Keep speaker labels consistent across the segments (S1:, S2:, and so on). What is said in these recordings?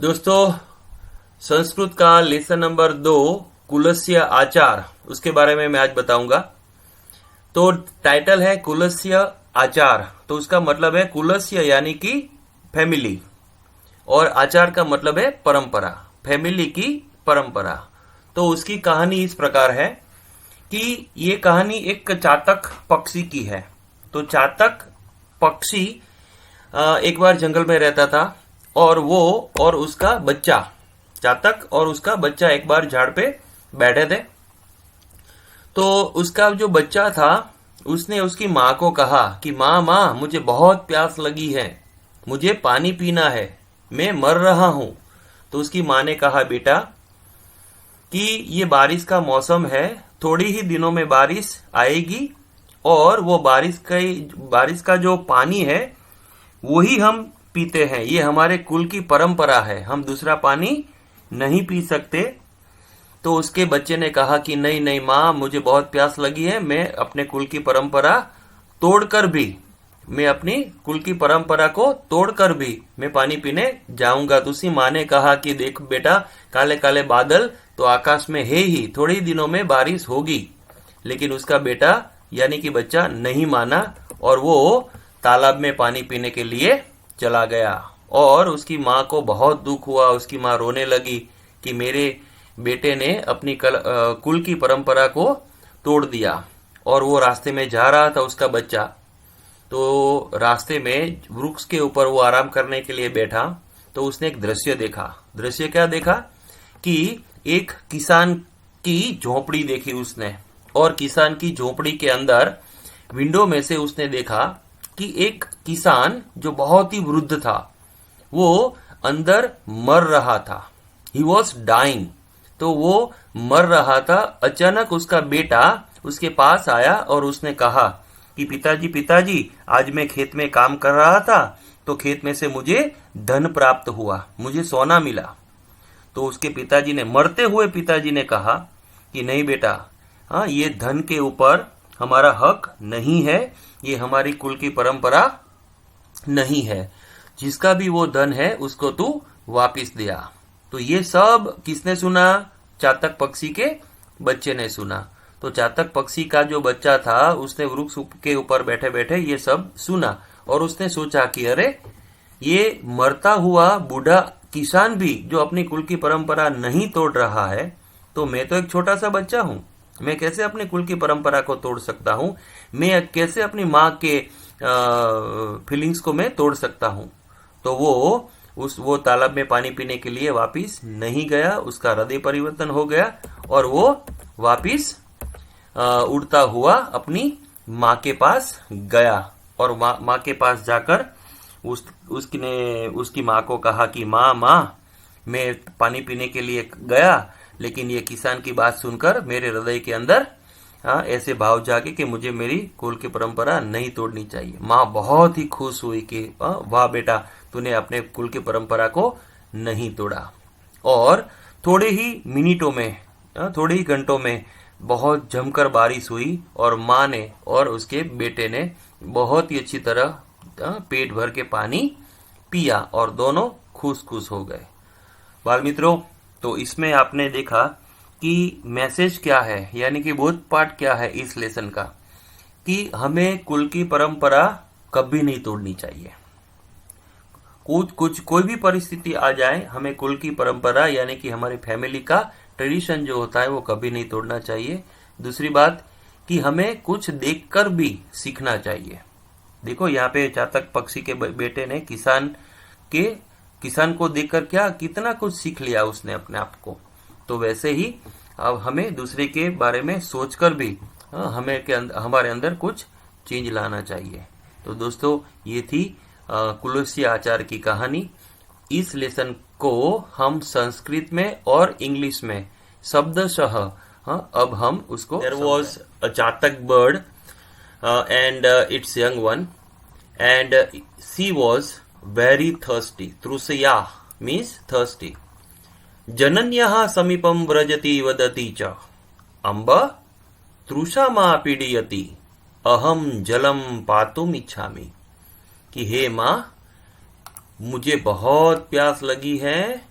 S1: दोस्तों, संस्कृत का lesson number 2 कुलस्य आचार, उसके बारे में मैं आज बताऊंगा। तो टाइटल है कुलस्य आचार। तो उसका मतलब है कुलस्य यानी कि फैमिली, और आचार का मतलब है परंपरा, फैमिली की परंपरा। तो उसकी कहानी इस प्रकार है कि ये कहानी एक चातक पक्षी की है। तो चातक पक्षी एक बार जंगल में रहता था, और वो और उसका बच्चा, चातक और उसका बच्चा एक बार झाड़ पे बैठे थे। तो उसका जो बच्चा था उसने उसकी माँ को कहा कि माँ मुझे बहुत प्यास लगी है, मुझे पानी पीना है, मैं मर रहा हूं। तो उसकी माँ ने कहा, बेटा कि ये बारिश का मौसम है, थोड़ी ही दिनों में बारिश आएगी, और वो बारिश का जो पानी है वही हम पीते हैं। ये हमारे कुल की परंपरा है, हम दूसरा पानी नहीं पी सकते। तो उसके बच्चे ने कहा कि नहीं नहीं माँ, मुझे बहुत प्यास लगी है, मैं अपने कुल की परंपरा तोड़कर भी, मैं अपनी कुल की परंपरा को तोड़कर भी मैं पानी पीने जाऊंगा। तो उसी माँ ने कहा कि देख बेटा, काले काले बादल तो आकाश में है ही, थोड़े ही दिनों में बारिश होगी। लेकिन उसका बेटा यानी कि बच्चा नहीं माना, और वो तालाब में पानी पीने के लिए चला गया। और उसकी माँ को बहुत दुख हुआ, उसकी माँ रोने लगी कि मेरे बेटे ने अपनी कुल की परंपरा को तोड़ दिया। और वो रास्ते में जा रहा था उसका बच्चा। तो रास्ते में वृक्ष के ऊपर वो आराम करने के लिए बैठा। तो उसने एक दृश्य देखा। दृश्य क्या देखा कि एक किसान की झोपड़ी देखी उसने, और किसान की झोपड़ी के अंदर विंडो में से उसने देखा कि एक किसान जो बहुत ही वृद्ध था वो अंदर मर रहा था। He was dying. तो वो मर रहा था। अचानक उसका बेटा उसके पास आया और उसने कहा कि पिताजी, आज मैं खेत में काम कर रहा था, तो खेत में से मुझे धन प्राप्त हुआ, मुझे सोना मिला। तो उसके पिताजी ने, मरते हुए पिताजी ने कहा कि नहीं बेटा, हाँ, ये धन के ऊपर हमारा हक नहीं है, ये हमारी कुल की परंपरा नहीं है, जिसका भी वो धन है उसको तू वापिस दिया। तो ये सब किसने सुना? चातक पक्षी के बच्चे ने सुना। तो चातक पक्षी का जो बच्चा था उसने वृक्ष के ऊपर बैठे बैठे ये सब सुना, और उसने सोचा कि अरे, ये मरता हुआ बूढ़ा किसान भी जो अपनी कुल की परंपरा नहीं तोड़ रहा है, तो मैं तो एक छोटा सा बच्चा हूं, मैं कैसे अपनी कुल की परंपरा को तोड़ सकता हूं? मैं कैसे अपनी माँ के फीलिंग्स को मैं तोड़ सकता हूं? तो वो तालाब में पानी पीने के लिए वापिस नहीं गया। उसका हृदय परिवर्तन हो गया, और वो वापिस उड़ता हुआ अपनी माँ के पास गया। और माँ के पास जाकर उसकी माँ को कहा कि माँ, मैं पानी पीने के लिए गया, लेकिन ये किसान की बात सुनकर मेरे हृदय के अंदर ऐसे भाव जागे कि मुझे मेरी कुल की परंपरा नहीं तोड़नी चाहिए। माँ बहुत ही खुश हुई कि वाह बेटा, तूने अपने कुल की परंपरा को नहीं तोड़ा। और थोड़े ही मिनटों में, थोड़े ही घंटों में बहुत जमकर बारिश हुई, और माँ ने और उसके बेटे ने बहुत ही अच्छी तरह पेट भर के पानी पिया, और दोनों खुश खुश हो गए। बाल मित्रों, तो इसमें आपने देखा कि मैसेज क्या है, यानी कि बोध पाठ क्या है इस लेसन का, कि हमें कुल की परंपरा कभी नहीं तोड़नी चाहिए। कोई भी परिस्थिति आ जाए, हमें कुल की परंपरा यानी कि हमारी फैमिली का ट्रेडिशन जो होता है वो कभी नहीं तोड़ना चाहिए। दूसरी बात कि हमें कुछ देखकर भी सीखना चाहिए। देखो यहाँ पे चातक पक्षी के बेटे ने किसान को देखकर कितना कुछ सीख लिया उसने अपने आप को। तो वैसे ही अब हमें दूसरे के बारे में सोचकर भी हमारे अंदर कुछ चेंज लाना चाहिए। तो दोस्तों, ये थी कुलस्य आचार की कहानी। इस लेसन को हम संस्कृत में और इंग्लिश में शब्दशः अब हम उसको, there was a chatak bird and its young one, and she was very thirsty. Trusya means thirsty. जनन्यः समीपं व्रजति वदति च अम्ब तृषा मा पीडयति अहम जलम पातुम इच्छामि। कि हे माँ, मुझे बहुत प्यास लगी है,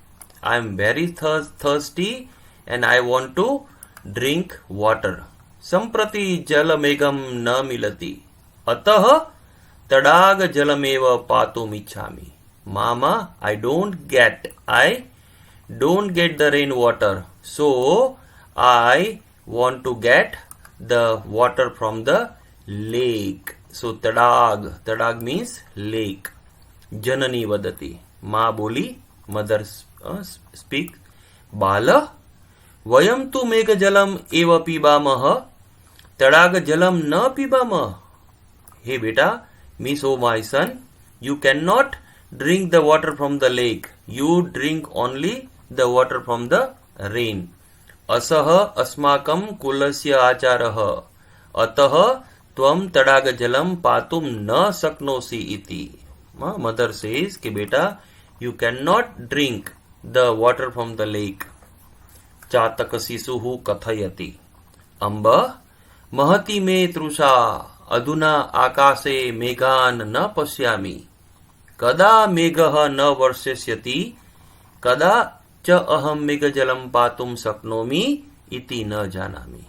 S1: I am very thirsty and I want to drink water. संप्रति जलमेघम न मिलति अतः तडाग जलमेव पातुमिच्छामि। Mama I don't get the rain water, so I want to get the water from the lake. So tadag means lake. जननी वदति, माँ बोली, मदर speak. बाल वयम तु मेघ जलम एव पीबामः तडाग जलम न पीबामः। हे बेटा, means oh my son, you cannot drink the water from the lake, you drink only the water from the rain. असह अस्माकं कुलस्य आचारः अतः त्वं तडाग जलम पातुम न शक्नोसि इति। मदर सेज कि बेटा, you can not drink the water from the lake. चातक शिशुः कथयति, अम्ब महति मे तृषा अधुना आकाशे मेघान् न पश्यामि, कदा मेघः न वर्षिष्यति, कदा च अहम मेघ जलम पातुम शक्नोमि इति न जानामि।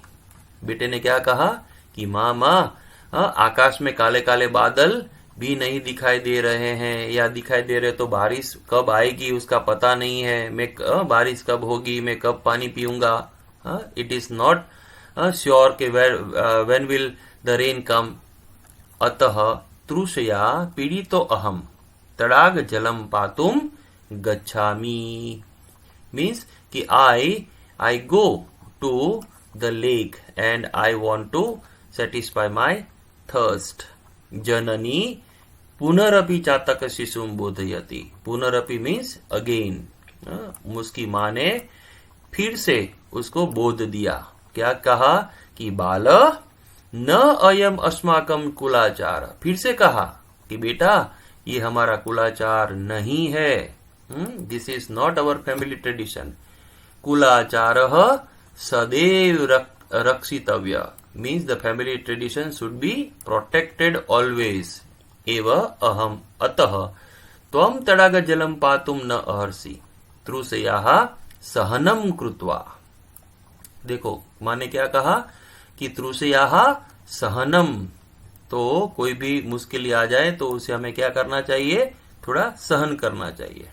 S1: बेटे ने क्या कहा कि माँ आकाश में काले काले बादल भी नहीं दिखाई दे रहे हैं, या दिखाई दे रहे तो बारिश कब आएगी उसका पता नहीं है, मैं बारिश कब होगी, मैं कब पानी पीऊंगा, इट इज नॉट श्योर के व्हेन विल द रेन कम। अतः तृषया पीड़ितो अहम तडाग जलम पातुम गच्छामि। Means कि I go to the lake and I want to satisfy my thirst. जननी पुनरपि चातक शिशुम बोधयति। पुनरपि means again. उसकी माँ ने फिर से उसको बोध दिया। क्या कहा कि बाल न अयम अस्माकम कुलाचार। फिर से कहा कि बेटा, ये हमारा कुलाचार नहीं है। This is not our family tradition. कुलाचारः सदैव रक्षितव्य means the family tradition should be protected always. एव अहम अतः त्वं तडाग जलम पातुम न अर्हसि तृषयाः सहनम कृत्वा। देखो माँ ने क्या कहा कि तृषयाः सहनम, तो कोई भी मुश्किल आ जाए तो उसे हमें क्या करना चाहिए, थोड़ा सहन करना चाहिए।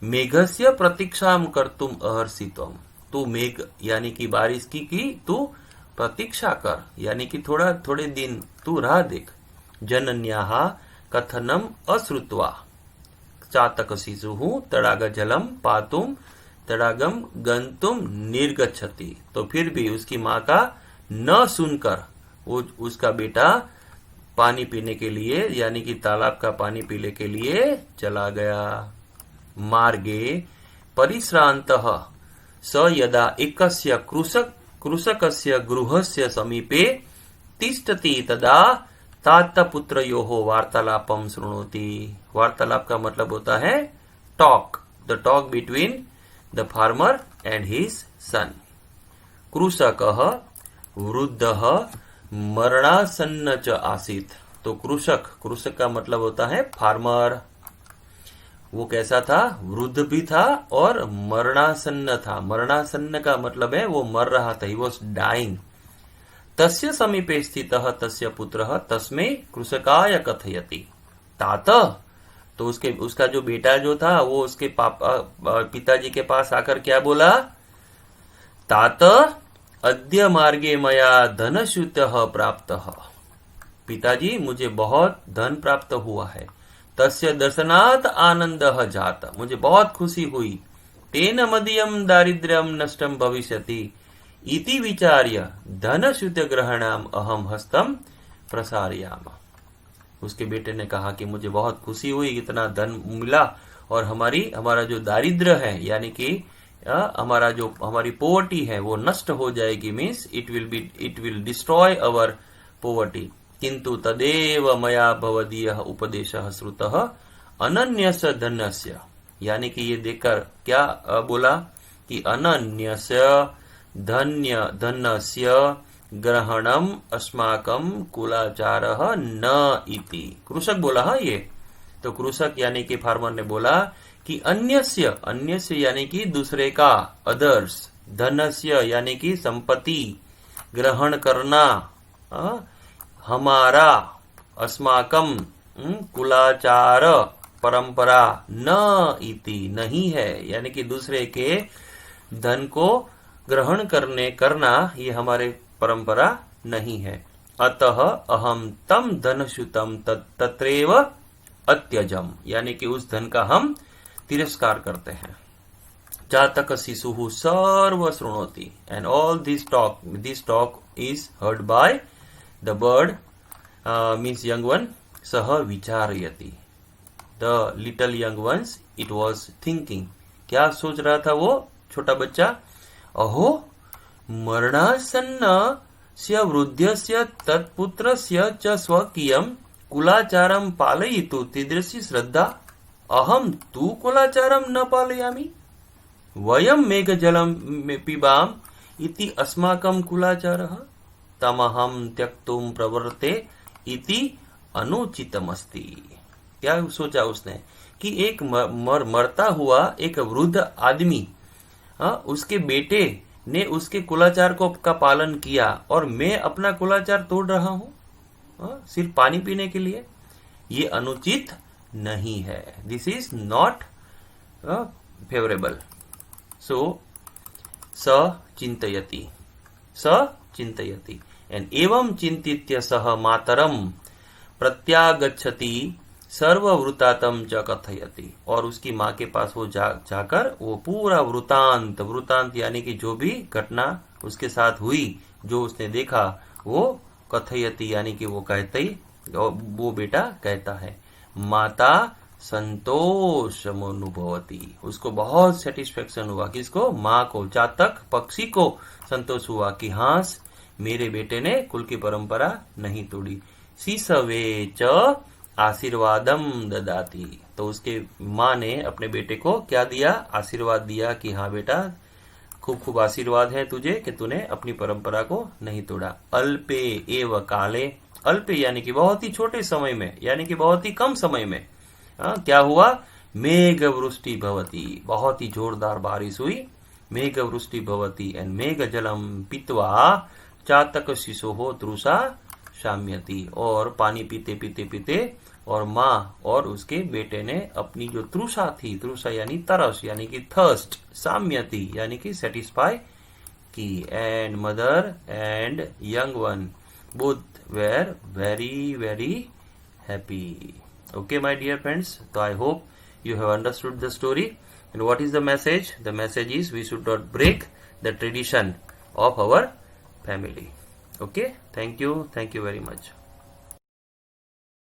S1: मेघस्य प्रतीक्षाम कर्तुम अहर्षित्वम, तू मेघ यानी कि बारिश की तू प्रतीक्षा कर, यानी कि थोड़े दिन तू राह देख। जनन्याः कथनम अश्रुत्वा चातक शिशुः तडाग जलम पातुम तडागम गंतुम निर्गच्छति। तो फिर भी उसकी माँ का न सुनकर वो उसका बेटा पानी पीने के लिए यानी कि तालाब का पानी पीने के लिए चला गया। मार्गे परिश्रान्तः स यदा एकस्य कृषकस्य गृहस्य समीपे तिष्ठति तदा तातपुत्रयोः वार्तालापं शृणोति। वार्तालाप का मतलब होता है talk, the talk between the farmer and his son. कृषकः वृद्धः मरणासन्न च आसीत्। तो कृषक का मतलब होता है फार्मर। वो कैसा था, वृद्ध भी था और मरणासन्न था। मरणासन्न का मतलब है वो मर रहा था, ही वॉज डाइंग। तस्य समीपे स्थितः तस्य पुत्रः तस्मै कृषकाय कथयति। तात, तो उसका जो बेटा जो था वो उसके पिताजी के पास आकर क्या बोला, तात अद्य मार्गे मया धनच्युतः प्राप्तः। पिताजी मुझे बहुत धन प्राप्त हुआ है। तस्य दर्शनात् आनंदः जात, मुझे बहुत खुशी हुई। तेन मदीयं दारिद्र्यं नष्टं भविष्यति इति विचार्य धनच्युत ग्रहणाम अहम हस्तम प्रसारयाम। उसके बेटे ने कहा कि मुझे बहुत खुशी हुई, इतना धन मिला और हमारा जो दारिद्र्य है यानी कि हमारी पोवर्टी है वो नष्ट हो जाएगी। Means it will destroy our poverty. किंतु तदेव मया भवदीयः उपदेशः श्रुतः अनन्यस्य धन्यस्य। यानी कि ये देखकर क्या बोला कि अनन्यस्य धन्यस्य ग्रहणम अस्माकं कुलाचारः न इति। कृषक बोला ये, तो कृषक यानी कि फार्मर ने बोला कि अन्यस्य यानी कि दूसरे का, अदर्स, धनस्य यानी कि संपत्ति, ग्रहण करना, हमारा, अस्माकम, कुलाचार, परंपरा, न इति नहीं है, यानी कि दूसरे के धन को ग्रहण करना ये हमारे परंपरा नहीं है। अतः अहम तम धनश्युतम तत्रैव अत्यजम, यानी कि उस धन का हम तिरस्कार करते हैं। जातक शिशु सर्व शृणोति, and all this talk is heard by the bird, means young one, सह विचारयति, the little young ones, it was thinking, क्या सोच रहा था वो छोटा बच्चा, अहो मरणासन्नस्य वृद्धस्य तत्पुत्रस्य च स्वकीयं कुलाचारं पालयितु तीदृशी श्रद्धा, अहम तु कुलाचारं न पालयामि, वयं मेघजलं पिबाम इति अस्माकं कुलाचारः, तमहं त्यक्तुं प्रवर्ते इति अनुचितमस्ति। क्या सोचा उसने कि एक मरता हुआ एक वृद्ध आदमी, उसके बेटे ने उसके कुलाचार का पालन किया और मैं अपना कुलाचार तोड़ रहा हूं सिर्फ पानी पीने के लिए, ये अनुचित नहीं है। This is not favourable. So स चिंतयति एंड एवं चिंतित्य सह मातरम प्रत्यागच्छति सर्ववृतातम च कथयति, और उसकी माँ के पास वो जाकर वो पूरा वृतांत यानी कि जो भी घटना उसके साथ हुई, जो उसने देखा, वो कथयति यानी कि वो वो बेटा कहता है। माता संतोषमनुभवति, उसको बहुत सेटिस्फेक्शन हुआ, किसको, माँ को, जातक पक्षी को संतोष हुआ कि हाँ मेरे बेटे ने कुल की परंपरा नहीं तोड़ी। शिशवे च आशीर्वादम ददाती, तो उसके माँ ने अपने बेटे को क्या दिया, आशीर्वाद दिया कि हाँ बेटा खूब खूब आशीर्वाद है तुझे कि तूने अपनी परंपरा को नहीं तोड़ा। अल्पे एव काले, अल्पे यानी कि बहुत ही छोटे समय में, यानी कि बहुत ही कम समय में क्या हुआ, मेघ वृष्टि भवती, बहुत ही जोरदार बारिश हुई, मेघ वृष्टि भवती एंड मेघ जलम पीत्वा चातक शिशोः तृषा शाम्यति, और पानी पीते पीते पीते और माँ और उसके बेटे ने अपनी जो तृषा थी, तृषा यानी तरस यानी कि थर्स्ट, साम्यति यानी कि सेटिस्फाई की, and mother and young one both were very very happy. Okay, my dear friends, so I hope you have understood the story. And what is the message? The message is we should not break the tradition of our family. Okay, thank you very much.